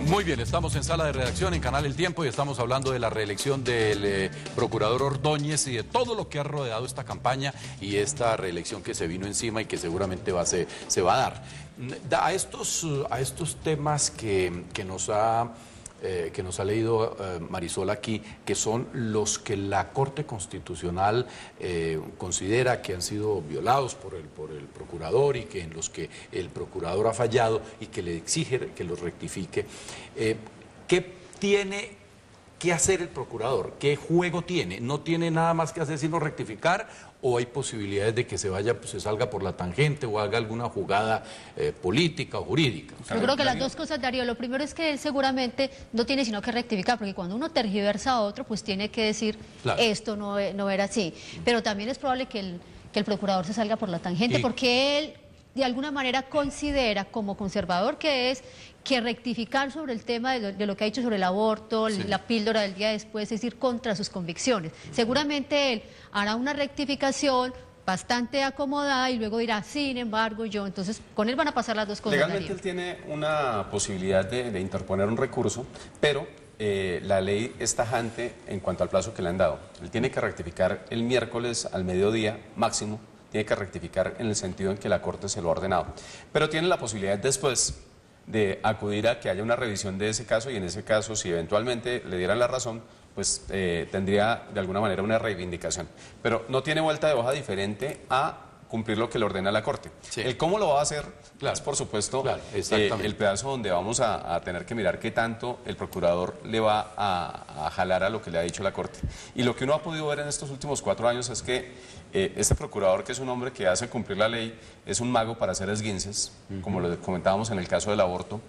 Muy bien, estamos en Sala de Redacción en Canal El Tiempo y estamos hablando de la reelección del procurador Ordóñez y de todo lo que ha rodeado esta campaña y esta reelección que se vino encima y que seguramente se va a dar. A estos temas que nos ha leído Marisol aquí, que son los que la Corte Constitucional considera que han sido violados por el procurador y que en los que el procurador ha fallado y que le exige que los rectifique. ¿Qué tiene que hacer el procurador? ¿Qué juego tiene? ¿No tiene nada más que hacer sino rectificar, o hay posibilidades de que se salga por la tangente o haga alguna jugada política o jurídica? Yo creo que las dos cosas, Darío. Lo primero es que él seguramente no tiene sino que rectificar, porque cuando uno tergiversa a otro, pues tiene que decir, claro, esto no era así. Pero también es probable que el procurador se salga por la tangente, porque él de alguna manera considera, como conservador que es, que rectificar sobre el tema de lo que ha dicho sobre el aborto, la píldora del día después, es ir contra sus convicciones. Seguramente él hará una rectificación bastante acomodada y luego dirá, sin embargo, yo. Entonces, con él van a pasar las dos cosas. Legalmente él tiene una posibilidad de interponer un recurso, pero la ley es tajante en cuanto al plazo que le han dado. Él tiene que rectificar el miércoles al mediodía máximo, tiene que rectificar en el sentido en que la Corte se lo ha ordenado. Pero tiene la posibilidad después de acudir a que haya una revisión de ese caso, y en ese caso, si eventualmente le dieran la razón, pues tendría de alguna manera una reivindicación. Pero no tiene vuelta de hoja diferente a cumplir lo que le ordena la Corte. Sí. El cómo lo va a hacer Claro. es, por supuesto, Claro, exactamente. el pedazo donde vamos a tener que mirar qué tanto el procurador le va a jalar a lo que le ha dicho la Corte. Y lo que uno ha podido ver en estos últimos 4 años es que este procurador, que es un hombre que hace cumplir la ley, es un mago para hacer esguinces, como lo comentábamos en el caso del aborto.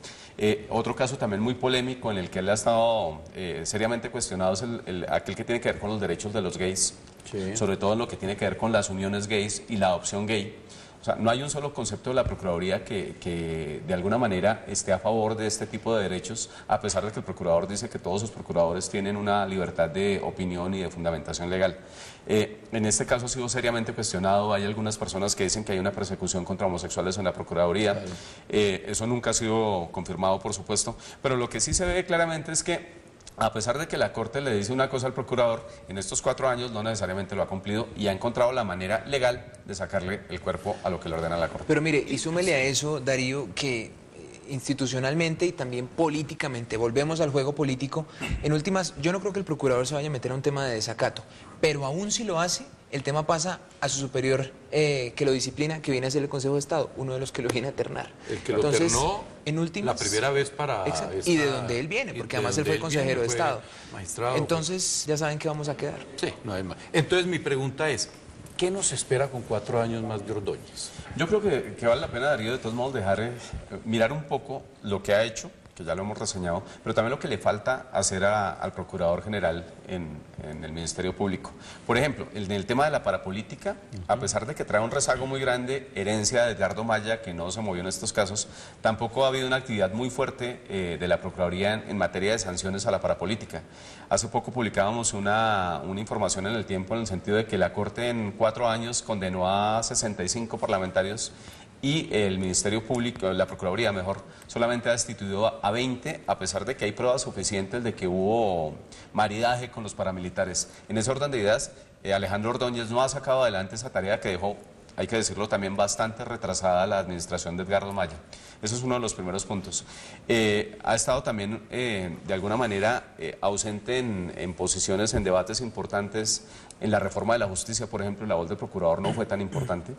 Otro caso también muy polémico en el que él ha estado seriamente cuestionado es aquel que tiene que ver con los derechos de los gays, Sí. sobre todo en lo que tiene que ver con las uniones gays y la adopción gay. O sea, no hay un solo concepto de la Procuraduría que de alguna manera esté a favor de este tipo de derechos, a pesar de que el procurador dice que todos sus procuradores tienen una libertad de opinión y de fundamentación legal. En este caso ha sido seriamente cuestionado. Hay algunas personas que dicen que hay una persecución contra homosexuales en la Procuraduría. Eso nunca ha sido confirmado, por supuesto, pero lo que sí se ve claramente es que a pesar de que la Corte le dice una cosa al procurador, en estos 4 años no necesariamente lo ha cumplido y ha encontrado la manera legal de sacarle el cuerpo a lo que le ordena la Corte. Pero mire, y súmele a eso, Darío, que institucionalmente y también políticamente, volvemos al juego político, en últimas, yo no creo que el procurador se vaya a meter a un tema de desacato, pero aún si lo hace, el tema pasa a su superior que lo disciplina, que viene a ser el Consejo de Estado, uno de los que lo viene a ternar. El que lo ternó en últimas, la primera vez para... exacto, y de donde él viene, porque además él fue consejero de Estado. Magistrado. Entonces, ya saben que vamos a quedar. Sí, no hay más. Entonces mi pregunta es, ¿qué nos espera con 4 años más de Ordóñez? Yo creo que vale la pena, Darío, de todos modos, mirar un poco lo que ha hecho, que ya lo hemos reseñado, pero también lo que le falta hacer al Procurador General en el Ministerio Público. Por ejemplo, en el tema de la parapolítica, a pesar de que trae un rezago muy grande, herencia de Edgardo Maya, que no se movió en estos casos, tampoco ha habido una actividad muy fuerte de la Procuraduría en materia de sanciones a la parapolítica. Hace poco publicábamos una información en El Tiempo en el sentido de que la Corte en 4 años condenó a 65 parlamentarios y el Ministerio Público, la Procuraduría mejor, solamente ha destituido a 20, a pesar de que hay pruebas suficientes de que hubo maridaje con los paramilitares. En ese orden de ideas, Alejandro Ordóñez no ha sacado adelante esa tarea que dejó, hay que decirlo también, bastante retrasada la administración de Edgardo Maya. Eso es uno de los primeros puntos. Ha estado también, de alguna manera, ausente en posiciones, en debates importantes. En la reforma de la justicia, por ejemplo, la voz del procurador no fue tan importante.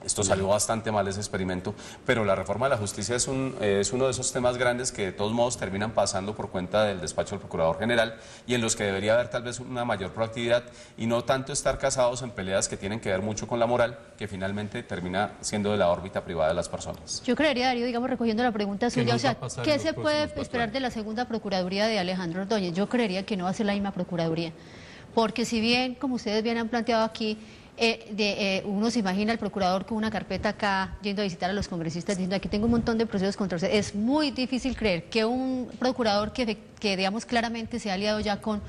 Esto salió bastante mal, ese experimento, pero la reforma de la justicia es uno de esos temas grandes que de todos modos terminan pasando por cuenta del despacho del Procurador General y en los que debería haber tal vez una mayor proactividad y no tanto estar casados en peleas que tienen que ver mucho con la moral, que finalmente termina siendo de la órbita privada de las personas. Yo creería, Darío, digamos, recogiendo la pregunta suya, o sea, ¿qué se puede esperar próximos de la segunda Procuraduría de Alejandro Ordóñez? Yo creería que no va a ser la misma Procuraduría, porque si bien, como ustedes bien han planteado aquí, uno se imagina al procurador con una carpeta acá, yendo a visitar a los congresistas, diciendo aquí tengo un montón de procesos contra usted. Es muy difícil creer que un procurador que digamos, claramente se ha aliado ya con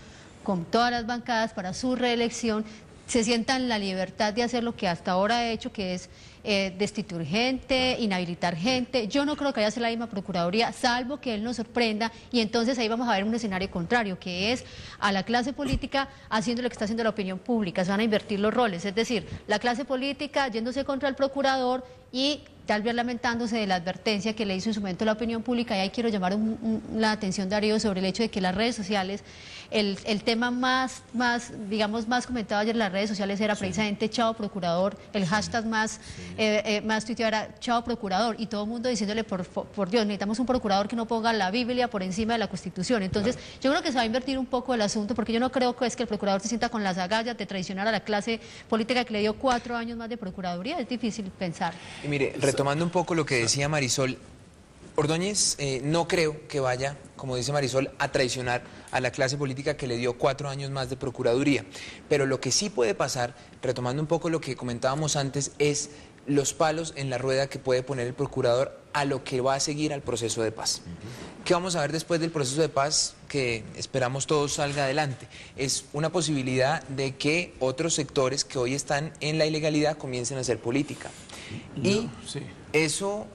todas las bancadas para su reelección, se sienta en la libertad de hacer lo que hasta ahora ha hecho, que es destituir gente, inhabilitar gente. Yo no creo que haya sido la misma Procuraduría, salvo que él nos sorprenda, y entonces ahí vamos a ver un escenario contrario, que es a la clase política haciendo lo que está haciendo la opinión pública. Se van a invertir los roles, es decir, la clase política yéndose contra el procurador y tal vez lamentándose de la advertencia que le hizo en su momento la opinión pública. Y ahí quiero llamar la atención, Darío, sobre el hecho de que las redes sociales, el tema más comentado ayer en las redes sociales era precisamente Chao Procurador, el hashtag más tuiteado era Chao Procurador, y todo el mundo diciéndole, por Dios, necesitamos un procurador que no ponga la Biblia por encima de la Constitución. Entonces, yo creo que se va a invertir un poco el asunto, porque yo no creo que es que el procurador se sienta con las agallas de traicionar a la clase política que le dio 4 años más de Procuraduría. Es difícil pensar. Y mire, retomando un poco lo que decía Marisol, Ordóñez no creo que vaya, como dice Marisol, a traicionar a la clase política que le dio 4 años más de Procuraduría. Pero lo que sí puede pasar, retomando un poco lo que comentábamos antes, es los palos en la rueda que puede poner el procurador a lo que va a seguir al proceso de paz. ¿Qué vamos a ver después del proceso de paz que esperamos todos salga adelante? Es una posibilidad de que otros sectores que hoy están en la ilegalidad comiencen a hacer política. Y eso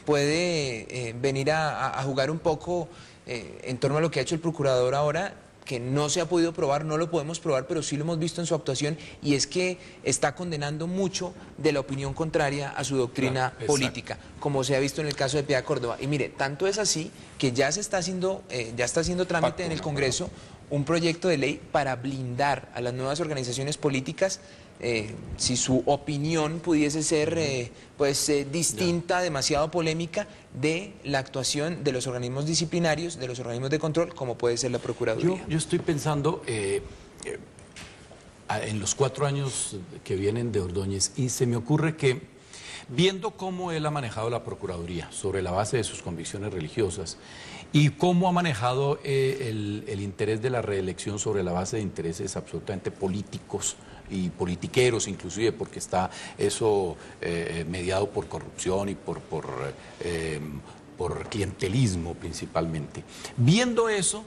puede venir a jugar un poco en torno a lo que ha hecho el procurador ahora que no se ha podido probar, no lo podemos probar, pero sí lo hemos visto en su actuación, y es que está condenando mucho de la opinión contraria a su doctrina política, como se ha visto en el caso de Piedad Córdoba. Y mire, tanto es así que ya se está haciendo, trámite en el Congreso un proyecto de ley para blindar a las nuevas organizaciones políticas si su opinión pudiese ser distinta, demasiado polémica de la actuación de los organismos disciplinarios, de los organismos de control, como puede ser la Procuraduría. Yo estoy pensando en los 4 años que vienen de Ordóñez, y se me ocurre que, viendo cómo él ha manejado la Procuraduría sobre la base de sus convicciones religiosas y cómo ha manejado el interés de la reelección sobre la base de intereses absolutamente políticos y politiqueros, inclusive, porque está eso mediado por corrupción y por clientelismo principalmente. Viendo eso,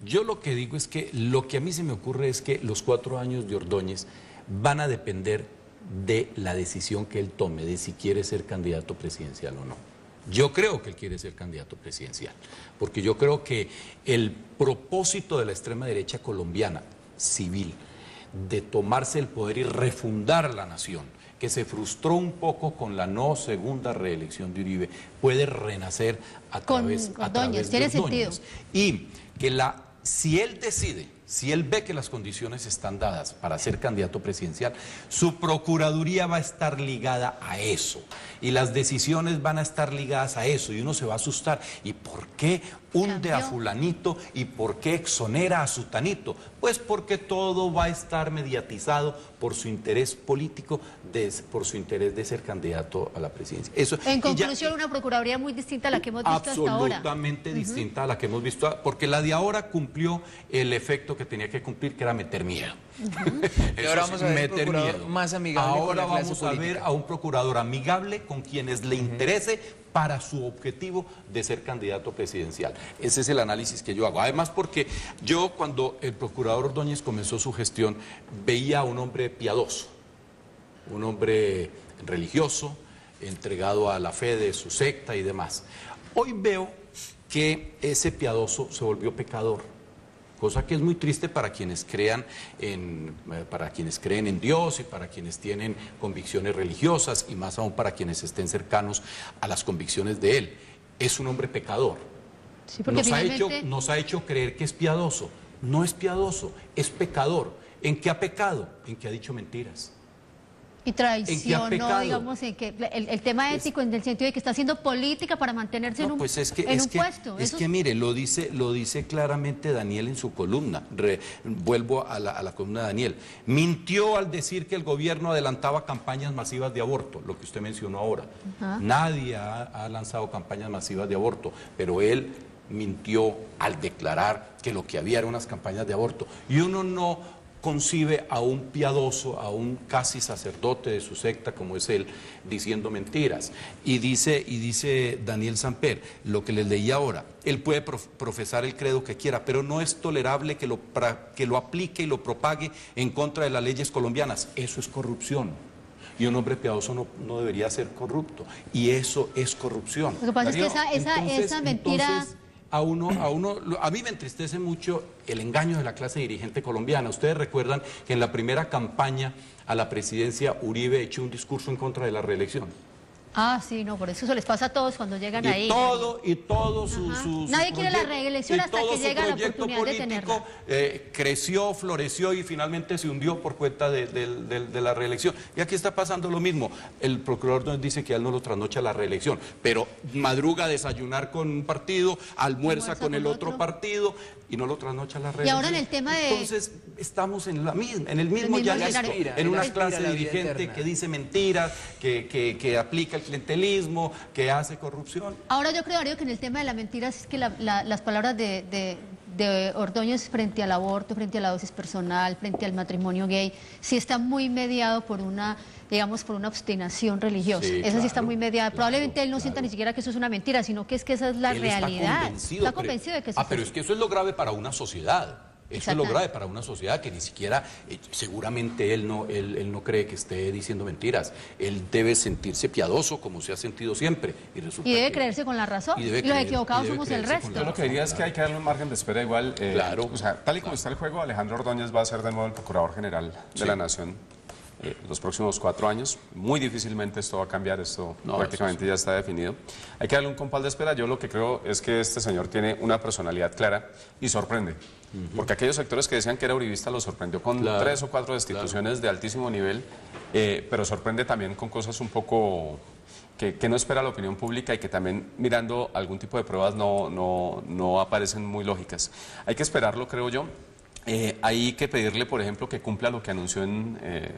yo lo que digo es que lo que a mí se me ocurre es que los 4 años de Ordóñez van a depender de la decisión que él tome de si quiere ser candidato presidencial o no. Yo creo que él quiere ser candidato presidencial, porque yo creo que el propósito de la extrema derecha colombiana, civil, de tomarse el poder y refundar la nación, que se frustró un poco con la no segunda reelección de Uribe, puede renacer a través de Ordóñez. Y que si él decide, si él ve que las condiciones están dadas para ser candidato presidencial, su Procuraduría va a estar ligada a eso, y las decisiones van a estar ligadas a eso, y uno se va a asustar. ¿Y por qué hunde a fulanito y por qué exonera a sutanito? Pues porque todo va a estar mediatizado por su interés político, por su interés de ser candidato a la presidencia. Eso, en conclusión, una Procuraduría muy distinta a la que hemos visto hasta ahora. Absolutamente distinta a la que hemos visto, porque la de ahora cumplió el efecto que tenía que cumplir, que era meter miedo. Y ahora vamos a ver un procurador más amigable con la clase política. Ahora vamos a ver a un procurador amigable con quienes le interese para su objetivo de ser candidato presidencial. Ese es el análisis que yo hago. Además, porque yo, cuando el procurador Ordóñez comenzó su gestión, veía a un hombre piadoso, un hombre religioso, entregado a la fe de su secta y demás. Hoy veo que ese piadoso se volvió pecador, cosa que es muy triste para quienes creen en Dios y para quienes tienen convicciones religiosas, y más aún para quienes estén cercanos a las convicciones de él. Es un hombre pecador. Sí, nos ha hecho creer que es piadoso. No es piadoso, es pecador. ¿En qué ha pecado? En que ha dicho mentiras. Y traicionó, digamos, en que el tema ético, en el sentido de que está haciendo política para mantenerse en un puesto. Es que mire, lo dice claramente Daniel en su columna. Vuelvo a la columna de Daniel. Mintió al decir que el gobierno adelantaba campañas masivas de aborto, lo que usted mencionó ahora. Nadie ha lanzado campañas masivas de aborto, pero él mintió al declarar que lo que había eran unas campañas de aborto. Y uno no concibe a un piadoso, a un casi sacerdote de su secta como es él, diciendo mentiras. Y dice Daniel Samper, lo que les leí ahora, él puede profesar el credo que quiera, pero no es tolerable que lo aplique y lo propague en contra de las leyes colombianas. Eso es corrupción. Y un hombre piadoso no debería ser corrupto. Y eso es corrupción. Lo que pasa es que esa mentira... A mí me entristece mucho el engaño de la clase dirigente colombiana. Ustedes recuerdan que en la primera campaña a la presidencia Uribe echó un discurso en contra de la reelección. Ah, sí, no, por eso les pasa a todos cuando llegan ahí. Nadie quiere la reelección hasta que llega la oportunidad de tenerla. Creció, floreció y finalmente se hundió por cuenta de la reelección. Y aquí está pasando lo mismo. El procurador nos dice que a él no lo trasnocha la reelección, pero madruga a desayunar con un partido, almuerza con el otro partido y no lo trasnocha la reelección. Y ahora en el tema de... Entonces estamos en el mismo en una clase dirigente que dice mentiras, que aplica el clientelismo, que hace corrupción. Ahora yo creo, Darío, que en el tema de la mentira es que las palabras de Ordóñez frente al aborto, frente a la dosis personal, frente al matrimonio gay, sí está muy mediado por una, digamos, por una obstinación religiosa. Sí, esa sí está muy mediada. Probablemente él no sienta ni siquiera que eso es una mentira, sino que esa es la realidad. Está convencido de que eso pero es que eso es lo grave para una sociedad. Eso es lo grave para una sociedad que ni siquiera, seguramente él no cree que esté diciendo mentiras. Él debe sentirse piadoso como se ha sentido siempre. Y debe creerse con la razón. Y los equivocados somos el resto. Yo lo que diría es que hay que darle un margen de espera igual. Claro. O sea, tal y como está el juego, Alejandro Ordóñez va a ser de nuevo el Procurador General de la Nación los próximos 4 años. Muy difícilmente esto va a cambiar, esto prácticamente ya está definido. Hay que darle un compás de espera. Yo lo que creo es que este señor tiene una personalidad clara y sorprende. Porque aquellos sectores que decían que era uribista lo sorprendió con 3 o 4 destituciones de altísimo nivel, pero sorprende también con cosas un poco que no espera la opinión pública y que también mirando algún tipo de pruebas no aparecen muy lógicas. Hay que esperarlo, creo yo. Hay que pedirle, por ejemplo, que cumpla lo que anunció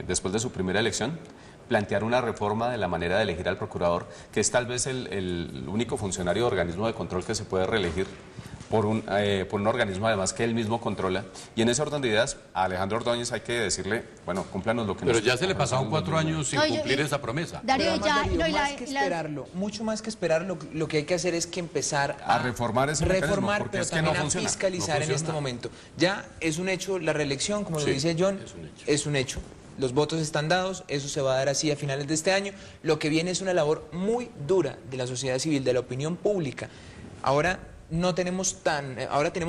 después de su primera elección, plantear una reforma de la manera de elegir al procurador, que es tal vez el único funcionario de organismo de control que se puede reelegir por un organismo además que él mismo controla. Y en ese orden de ideas, a Alejandro Ordóñez hay que decirle, bueno, cúmplanos lo que Pero nos... ya se le pasaron 4 años sin cumplir esa promesa. Darío, Más que esperarlo, mucho más que esperarlo, lo que hay que hacer es que empezar a reformar ese mecanismo, porque pero es que también no funciona. a fiscalizar en este momento. Ya es un hecho la reelección, como lo dice John, es un hecho. Los votos están dados, eso se va a dar así a finales de este año. Lo que viene es una labor muy dura de la sociedad civil, de la opinión pública. Ahora tenemos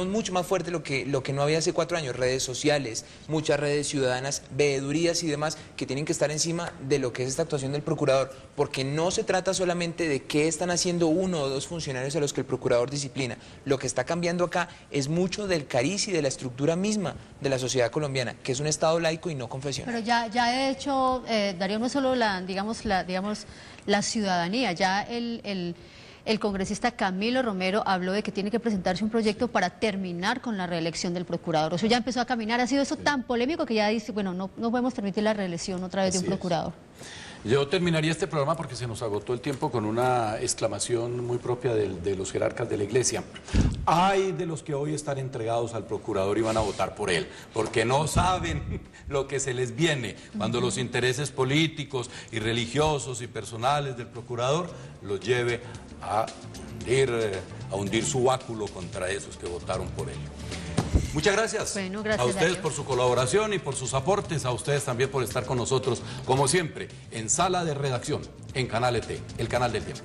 mucho más fuerte lo que no había hace 4 años, redes sociales, muchas redes ciudadanas, veedurías y demás que tienen que estar encima de lo que es esta actuación del procurador, porque no se trata solamente de qué están haciendo 1 o 2 funcionarios a los que el procurador disciplina. Lo que está cambiando acá es mucho del cariz y de la estructura misma de la sociedad colombiana, que es un Estado laico y no confesional. Pero ya de hecho, Darío, no es solo la ciudadanía, ya el congresista Camilo Romero habló de que tiene que presentarse un proyecto para terminar con la reelección del procurador. Eso ya empezó a caminar, ha sido eso tan polémico que ya dice, bueno, no podemos permitir la reelección otra vez de un procurador. Yo terminaría este programa porque se nos agotó el tiempo con una exclamación muy propia de los jerarcas de la Iglesia. Ay de los que hoy están entregados al procurador y van a votar por él, porque no saben lo que se les viene cuando los intereses políticos y religiosos y personales del procurador los lleve a hundir su báculo contra esos que votaron por él. Muchas gracias, bueno, gracias a ustedes Darío por su colaboración y por sus aportes, a ustedes también por estar con nosotros, como siempre, en Sala de Redacción, en Canal ET, el canal del tiempo.